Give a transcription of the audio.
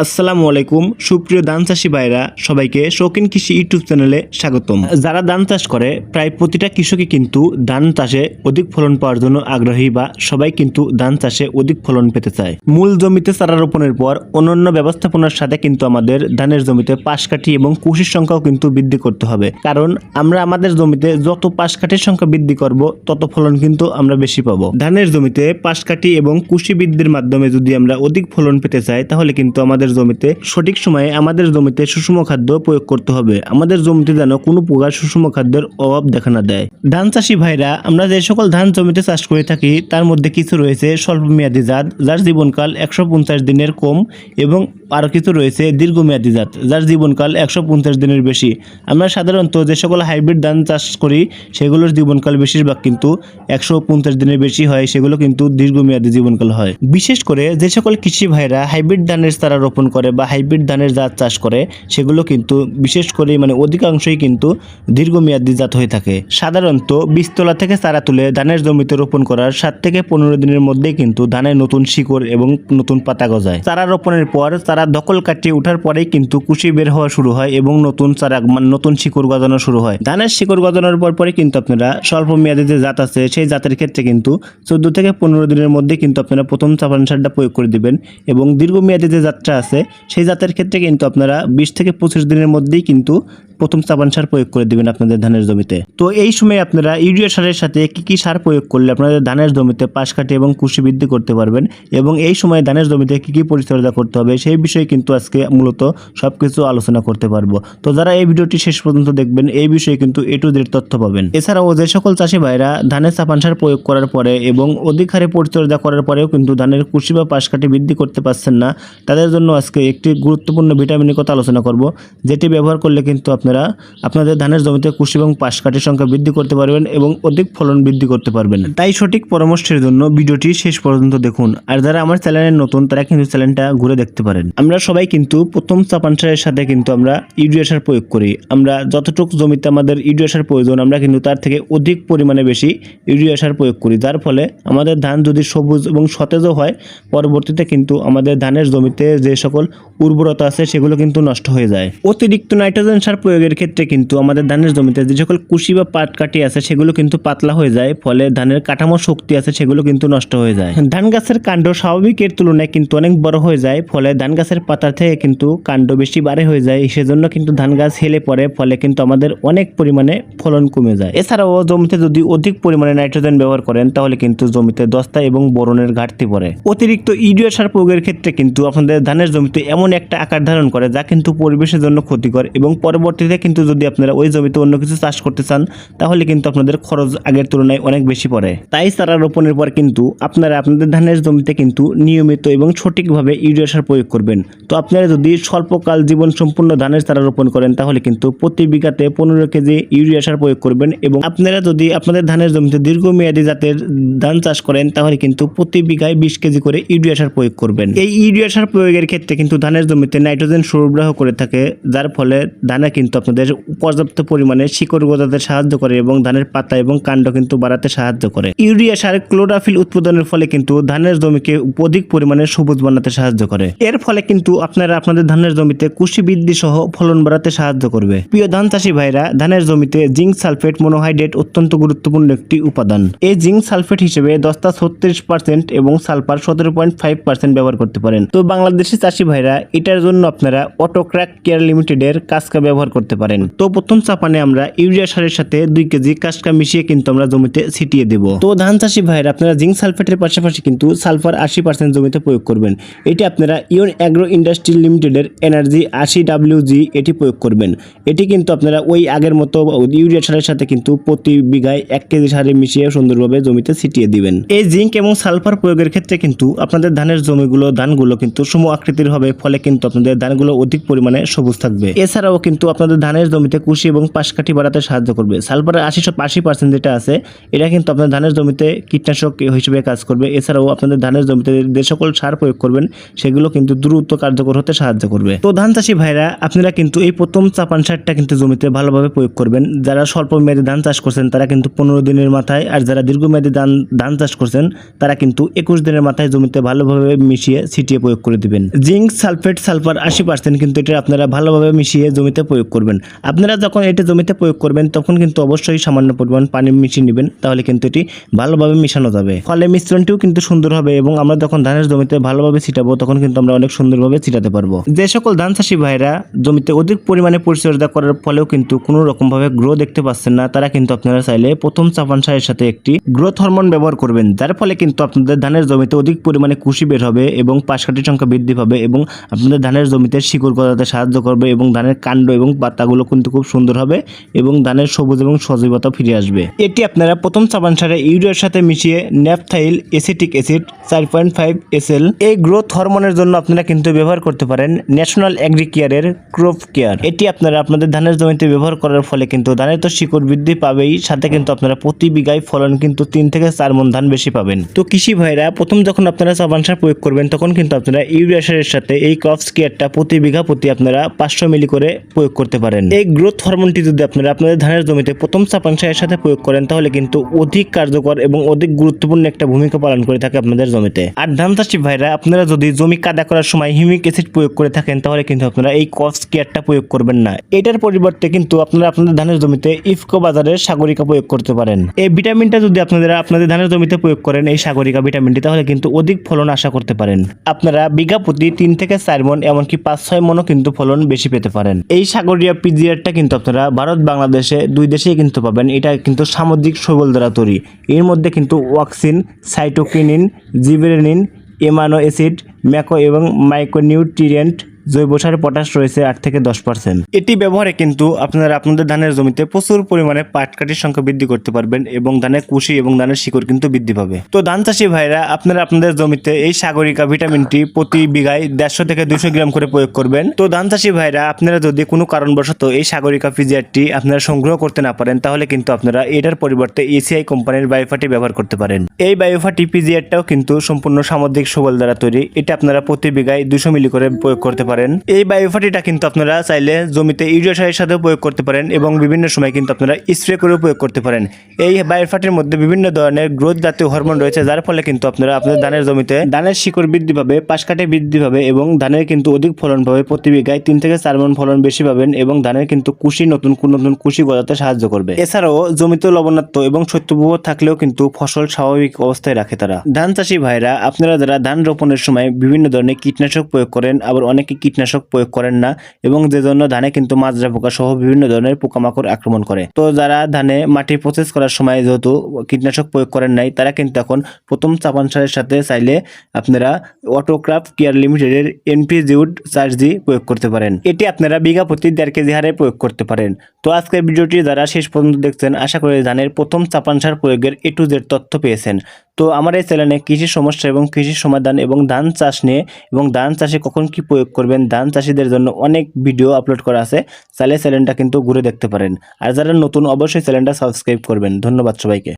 আসসালামু আলাইকুম সুপ্রিয় ধান চাষী ভাইরা সবাইকে শৌখিন কৃষি ইউটিউব চ্যানেলে স্বাগতম। যারা ধান চাষ করে প্রায় প্রতিটা কৃষকই কিন্তু ধান চাষে অধিক ফলন পাওয়ার জন্য আগ্রহী বা সবাই কিন্তু ধান চাষে অধিক ফলন পেতে চায়। মূল জমিতে চারা রোপণের পর অন্যান্য ব্যবস্থাপনার সাথে কিন্তু আমাদের ধানের জমিতে পাশ কাঠি এবং কুশির সংখ্যাও কিন্তু বৃদ্ধি করতে হবে, কারণ আমরা আমাদের জমিতে যত পাশ কাঠির সংখ্যা বৃদ্ধি করব তত ফলন কিন্তু আমরা বেশি পাবো। ধানের জমিতে পাশ কাঠি এবং কুশি বৃদ্ধির মাধ্যমে যদি আমরা অধিক ফলন পেতে চাই তাহলে কিন্তু আমাদের জমিতে সঠিক সময়ে আমাদের জমিতে সুষম খাদ্য প্রয়োগ করতে হবে। আমাদের জমিতে যেন কোনো প্রকার সুষম খাদ্যের অভাব দেখা না দেয়। ধান চাষী ভাইরা আমরা যে সকল ধান জমিতে চাষ করে থাকি তার মধ্যে কিছু রয়েছে স্বল্পমেয়াদী জাত যার জীবনকাল 150 দিনের কম, এবং আরও কিছু রয়েছে দীর্ঘমেয়াদী জাত যার জীবনকাল 150 দিনের বেশি। আমরা সাধারণত যে সকল হাইব্রিড ধান চাষ করি সেগুলোর জীবনকাল বেশিরভাগ কিন্তু 150 দিনের বেশি হয়, সেগুলো কিন্তু দীর্ঘমেয়াদী জীবনকাল হয়। বিশেষ করে যে সকল কৃষি ভাইরা হাইব্রিড ধানের চারা রোপণ করে বা হাইব্রিড ধানের জাত চাষ করে সেগুলো কিন্তু বিশেষ করে অধিকাংশই কিন্তু দীর্ঘমেয়াদী জাত হয়ে থাকে। সাধারণত বীজতলা থেকে চারা তুলে ধানের জমিতে রোপণ করার 7 থেকে 15 দিনের মধ্যেই কিন্তু ধানের নতুন শিকড় এবং নতুন পাতা গজায়। চারা রোপণের পর চারা দখল কাটিয়ে ওঠার পরেই কিন্তু কুশি বের হওয়া শুরু হয় এবং নতুন চারা নতুন শিকড় গজানো শুরু হয়। ধানের শিকড় গজানোর পরে কিন্তু আপনারা স্বল্প মেয়াদী যে জাত আছে সেই জাতের ক্ষেত্রে কিন্তু 14 থেকে 15 দিনের মধ্যে কিন্তু আপনারা প্রথম চাপান সারটা প্রয়োগ করে দিবেন, এবং দীর্ঘমেয়াদী যে জাতটা আছে সেই জাতের ক্ষেত্রে কিন্তু আপনারা 20 থেকে 25 দিনের মধ্যেই কিন্তু প্রথম চাপান সার প্রয়োগ করে দিবেন আপনাদের ধানের জমিতে। তো এই সময় আপনারা ইউরিয়া সারের সাথে কি সার প্রয়োগ করলে আপনাদের ধানের জমিতে পাশ কাঠি এবং কুশি বৃদ্ধি করতে পারবেন, এবং এই সময় ধানের জমিতে কি পরিচর্যা করতে হবে সেই বিষয়ে কিন্তু আজকে মূলত সবকিছু আলোচনা করতে পারবো। তো যারা এই ভিডিওটি শেষ পর্যন্ত দেখবেন এই বিষয়ে কিন্তু A to Z তথ্য পাবেন। এছাড়াও যে সকল চাষি ভাইরা ধানের চাপান সার প্রয়োগ করার পরে এবং অধিক হারে পরিচর্যা করার পরেও কিন্তু ধানের কুশি বা পাশ কাঠি বৃদ্ধি করতে পারছেন না, তাদের জন্য আজকে একটি গুরুত্বপূর্ণ ভিটামিনের কথা আলোচনা করব, যেটি ব্যবহার করলে কিন্তু আপনাদের ধানের জমিতে কুশি এবং পাশ কাঠির সংখ্যা বৃদ্ধি করতে পারবেন এবং অধিক ফলন বৃদ্ধি করতে পারবেন। তাই সঠিক পরামর্শের জন্য ভিডিওটি শেষ পর্যন্ত দেখুন। আর যারা আমার চ্যানেলে নতুন তারা কিন্তু চ্যানেলটা ঘুরে দেখতে পারেন। আমরা সবাই কিন্তু প্রথম চাপান সারের সাথে কিন্তু আমরা ইউরিয়া সার প্রয়োগ করি। আমরা যতটুকু জমিতে আমাদের ইউরিয়া সার প্রয়োজন আমরা কিন্তু তার থেকে অধিক পরিমাণে বেশি ইউরিয়া সার প্রয়োগ করি, যার ফলে আমাদের ধান যদি সবুজ এবং সতেজও হয় পরবর্তীতে কিন্তু আমাদের ধানের জমিতে যে সকল উর্বরতা আছে সেগুলো কিন্তু নষ্ট হয়ে যায়। অতিরিক্ত নাইট্রোজেন সার প্রয়োগের ক্ষেত্রে কিন্তু আমাদের ধানের জমিতে যে সকল কুশি বা পাট কাঠি আছে সেগুলো কিন্তু পাতলা হয়ে যায়, ফলে ধানের কাঠামো শক্তি আছে সেগুলো কিন্তু নষ্ট হয়ে যায়। ধান গাছের কাণ্ড স্বাভাবিকের তুলনায় কিন্তু অনেক বড় হয়ে যায়, ফলে ধান গাছের পাতা থেকে কিন্তু কাণ্ড বেশি বাড়ে হয়ে যায়, সেজন্য কিন্তু ধান গাছ হেলে পড়ে, ফলে কিন্তু আমাদের অনেক পরিমাণে ফলন কমে যায়। এছাড়াও জমিতে যদি অধিক পরিমাণে নাইট্রোজেন ব্যবহার করেন তাহলে কিন্তু জমিতে দস্তা এবং বোরনের ঘাটতি পড়ে। অতিরিক্ত ইউরিয়া সার প্রয়োগের ক্ষেত্রে কিন্তু আপনাদের ধানের জমিতে এমন একটা আকার ধারণ করে যা কিন্তু পরিবেশের জন্য ক্ষতিকর, এবং পরবর্তীতে কিন্তু যদি আপনারা ওই জমিতে অন্য কিছু চাষ করতে চান তাহলে কিন্তু আপনাদের খরচ আগের তুলনায় অনেক বেশি পড়ে। তাই চারা রোপণের পর কিন্তু আপনারা আপনাদের ধানের জমিতে কিন্তু নিয়মিত এবং সঠিকভাবে ইউরিয়া সার প্রয়োগ করবেন। তো আপনারা যদি স্বল্পকাল জীবন সম্পূর্ণ ধানের চারা রোপণ করেন তাহলে কিন্তু প্রতি বিঘাতে 15 কেজি ইউরিয়া সার প্রয়োগ করবেন, এবং আপনারা যদি আপনাদের ধানের জমিতে দীর্ঘমেয়াদী জাতের ধান চাষ করেন তাহলে কিন্তু প্রতি বিঘায় 20 কেজি করে ইউরিয়া সার প্রয়োগ করবেন। এই ইউরিয়া সার প্রয়োগের ক্ষেত্রে কিন্তু ধানের জমিতে নাইট্রোজেন সরবরাহ করে থাকে, যার ফলে ধানে কিন্তু আপনাদের পর্যাপ্ত পরিমাণে শিকড় গজাতে সাহায্য করে এবং ধানের পাতা এবং কাণ্ড কিন্তু বাড়াতে সাহায্য করে। ইউরিয়া সার ক্লোরোফিল উৎপাদনের ফলে কিন্তু ধানের জমিকে অধিক পরিমাণে সবুজ বানাতে সাহায্য করে। এর ফলে কিন্তু আপনারা আপনাদের ধানের জমিতে কুশি বৃদ্ধি সহ ফলন বাড়াতে সাহায্য করবে। প্রিয় ধান চাষী ভাইরা, ধানের জমিতে জিঙ্ক সালফেট মনোহাইড্রেট অত্যন্ত গুরুত্বপূর্ণ একটি উপাদান। এই জিঙ্ক সালফেট হিসেবে দস্তা 36% এবং সালফার 17.5% ব্যবহার করতে পারেন। তো বাংলাদেশি চাষী ভাইরা এটার জন্য আপনারা অটোক্র্যাক কেয়ার লিমিটেডের কাসকা ব্যবহার করতে পারেন। তো প্রথম চাপানে আমরা ইউরিয়া সারের সাথে 2 কেজি কাসকা মিশিয়ে কিন্তু আমরা জমিতে ছিটিয়ে দেব। তো ধান চাষী ভাইরা আপনারা জিঙ্ক সালফেটের পাশাপাশি কিন্তু সালফার 80% জমিতে প্রয়োগ করবেন। এটি আপনারা ইয়ন অ্যাগ্রো ইন্ডাস্ট্রি লিমিটেডের এনার্জি 80WG এটি প্রয়োগ করবেন। এটি কিন্তু আপনারা ওই আগের মতো ইউরিয়া সারের সাথে কিন্তু প্রতি বিঘায় 1 কেজি সারে মিশিয়ে সুন্দরভাবে জমিতে ছিটিয়ে দিবেন। এই জিঙ্ক এবং সালফার প্রয়োগের ক্ষেত্রে কিন্তু আপনাদের ধানের ধানগুলো কিন্তু সম আকৃতির হবে, ফলে কিন্তু আপনাদের ধানগুলো অধিক পরিমাণে সবুজ থাকবে। এছাড়াও কিন্তু আপনাদের আপনাদের ধানের জমিতে কুশি এবং পাশকাঠি বাড়াতে সাহায্য করবে। সালফারের 80% যেটা আছে এটা কিন্তু আপনার ধানের জমিতে কীটনাশক হিসেবে কাজ করবে। এছাড়াও আপনাদের ধানের জমিতে যে সকল সার প্রয়োগ করবেন সেগুলো কিন্তু দ্রুত কার্যকর হতে সাহায্য করবে। তো ধান চাষি ভাইরা আপনারা কিন্তু এই প্রথম চাপান সারটা কিন্তু জমিতে ভালোভাবে প্রয়োগ করবেন। যারা স্বল্প মেয়াদী ধান চাষ করছেন তারা কিন্তু 15 দিনের মাথায়, আর যারা দীর্ঘমেয়াদী ধান চাষ করছেন তারা কিন্তু 21 দিনের মাথায় জমিতে ভালোভাবে মিশিয়ে ছিটিয়ে প্রয়োগ করে দিবেন। জিঙ্ক, সালফেট, সালফার 80% কিন্তু এটা আপনারা ভালোভাবে মিশিয়ে জমিতে প্রয়োগ করবেন। আপনারা যখন এটা জমিতে প্রয়োগ করবেন তখন কিন্তু অবশ্যই সামান্য পরিমাণ পানি মিশিয়ে নেবেন, তাহলে কিন্তু এটি ভালোভাবে মিশানো যাবে। ফলে মিশ্রণটিও কিন্তু সুন্দর হবে এবং আমরা যখন ধানের জমিতে ভালোভাবে ছিটাবো তখন কিন্তু আমরা অনেক সুন্দরভাবে ছিটাতে পারবো। যে সকল ধান চাষি ভাইরা জমিতে অধিক পরিমাণে পরিচর্যা করার ফলেও কিন্তু কোনো রকম ভাবে গ্রো দেখতে পাচ্ছেন না, তারা কিন্তু আপনারা চাইলে প্রথম চাপান সারের সাথে একটি গ্রোথ হরমোন ব্যবহার করবেন, যার ফলে কিন্তু আপনাদের ধানের জমিতে অধিক পরিমাণে কুশি বের হবে এবং পাশকাঠির সংখ্যা বৃদ্ধি পাবে এবং আপনাদের ধানের জমিতে শিকড় গজাতে সাহায্য করবে এবং ধানের কাণ্ড এবং পাতাগুলো কিন্তু খুব সুন্দর হবে এবং ধানের সবুজ এবং সজীবতা ফিরে আসবে। এটি আপনারা প্রথম চাপান সারে ইউরিয়ার সাথে মিশিয়ে ন্যাপথাইল এসিটিক অ্যাসিড 4.5 SL এই গ্রোথ হরমোনের জন্য আপনারা কিন্তু ব্যবহার করতে পারেন ন্যাশনাল এগ্রি কেয়ারের ক্রপ কেয়ার। এটি আপনারা আপনাদের ধানের জমিতে ব্যবহার করার ফলে কিন্তু ধানের তো শিকড় বৃদ্ধি পাবেই, সাথে কিন্তু আপনারা প্রতি বিঘায় ফলন কিন্তু 3 থেকে 4 মণ ধান বেশি পাবেন। তো কৃষি ভাইরা প্রথম যখন আপনারা চাপান সার প্রয়োগ করবেন তখন কিন্তু আপনারা ইউরিয়া সারের সাথে এই ক্রপ কেয়ারটা প্রতি বিঘা প্রতি আপনারা 500 মিলি করে প্রয়োগ করতে পারেন। এই গ্রোথ হরমোনটি যদি আপনারা আপনাদের ধানের জমিতে প্রথম চাপান সারের সাথে প্রয়োগ করেন তাহলে কিন্তু অধিক কার্যকর এবং অধিক গুরুত্বপূর্ণ একটা ভূমিকা পালন করে থাকে আপনাদের জমিতে। আর ধান চাষি ভাইরা আপনারা যদি জমি কাদা করার সময় হিউমিক অ্যাসিড প্রয়োগ করে থাকেন তাহলে কিন্তু আপনারা এই ক্রপ কেয়ারটা প্রয়োগ করবেন না। এটার পরিবর্তে কিন্তু আপনারা আপনাদের ধানের জমিতে ইফকো বাজারের সাগরিকা প্রয়োগ করতে পারেন। এই ভিটামিনটা যদি আপনারা আপনাদের ধানের জমিতে প্রয়োগ করেন এই সাগরিকা ভিটামিনটি, তাহলে কিন্তু অধিক ফলন আশা করতে পারেন। আপনারা বিঘা প্রতি 3 থেকে 4 মণ এমনকি 5-6 মণও কিন্তু ফলন বেশি পেতে পারেন। এই সাগরিয়া পিজিআরটা কিন্তু আপনারা ভারত বাংলাদেশে 2 দেশেই কিন্তু পাবেন। এটা কিন্তু সামুদ্রিক শৈবাল দ্বারা তৈরি। এর মধ্যে কিন্তু ওয়াক্সিন, সাইটোকিনিন, জিবেরেনিন, এমানো অ্যাসিড, ম্যাকো এবং মাইক্রোনিউট্রিয়েন্ট, জৈব সারে পটাশ রয়েছে 8 থেকে 10%। এটি ব্যবহারে কিন্তু আপনারা আপনাদের ধানের জমিতে প্রচুর পরিমাণে পাটকাঠির সংখ্যা বৃদ্ধি করতে পারবেন এবং ধানের কুশি এবং ধানের শিকড় কিন্তু বৃদ্ধি পাবে। তো ধান চাষি ভাইরা আপনারা আপনাদের জমিতে এই সাগরিকা ভিটামিনটি প্রতি বিঘায় 150 থেকে 200 গ্রাম করে প্রয়োগ করবেন। তো ধান চাষি ভাইরা আপনারা যদি কোনো কারণবশত এই সাগরিকা পিজিআরটি আপনারা সংগ্রহ করতে না পারেন তাহলে কিন্তু আপনারা এটার পরিবর্তে এসিআই কোম্পানির বায়োফার্টি ব্যবহার করতে পারেন। এই বায়োফার্টি পিজিআরটাও কিন্তু সম্পূর্ণ সামুদ্রিক শৈবাল দ্বারা তৈরি। এটা আপনারা প্রতি বিঘায় 200 মিলি করে প্রয়োগ করতে পারেন। এই বায়োফার্টিটা কিন্তু আপনারা চাইলে জমিতে ইউরিয়া সারের সাথেও প্রয়োগ করতে পারেন এবং বিভিন্ন সময় কিন্তু আপনারা স্প্রে করেও প্রয়োগ করতে পারেন। এই বায়োফার্টির মধ্যে বিভিন্ন ধরনের গ্রোথ জাতীয় হরমোন রয়েছে, যার ফলে কিন্তু আপনারা আপনাদের ধানের জমিতে ধানের শিকড় বৃদ্ধি পাবে, পাশকাঠি বৃদ্ধি পাবে এবং ধানের কিন্তু অধিক ফলন পাবে। প্রতি বিঘায় 3 থেকে 4 মণ ফলন বেশি পাবেন এবং ধানের কিন্তু কুশি নতুন কুশি গজাতে সাহায্য করবে। এছাড়াও জমিতে লবণাক্ত এবং শৈত্যপ্রবাহ থাকলেও কিন্তু ফসল স্বাভাবিক অবস্থায় রাখে তারা। ধান চাষি ভাইরা আপনারা যারা ধান রোপণের সময় বিভিন্ন ধরনের কীটনাশক প্রয়োগ করেন, আবার অনেকে কীটনাশক প্রয়োগ করেন না এবং যে জন্য ধানে কিন্তু মাজরা পোকা সহ বিভিন্ন ধরনের পোকামাকড় আক্রমণ করে। তো যারা ধানে মাটি প্রসেস করার সময় যেহেতু কীটনাশক প্রয়োগ করেন নাই তারা কিন্তু এখন প্রথম চাপান সারের সাথে চাইলে আপনারা অটোক্রাফট কেয়ার লিমিটেডের এনপিজিউড 4G প্রয়োগ করতে পারেন। এটি আপনারা বিঘা প্রতি 1.5 কেজি হারে প্রয়োগ করতে পারেন। তো আজকের ভিডিওটি যারা শেষ পর্যন্ত দেখছেন আশা করি ধানের প্রথম চাপান সার প্রয়োগের A to Z তথ্য পেয়েছেন। তো আমার এই চ্যানেলে কৃষি সমস্যা এবং কৃষি সমাধান এবং ধান চাষ নিয়ে এবং ধান চাষে কখন কি প্রয়োগ করবেন ধান চাষীদের জন্য অনেক ভিডিও আপলোড করা আছে, চাইলে চ্যানেলটা কিন্তু ঘুরে দেখতে পারেন। আর যারা নতুন অবশ্যই চ্যানেলটা সাবস্ক্রাইব করবেন। ধন্যবাদ সবাইকে।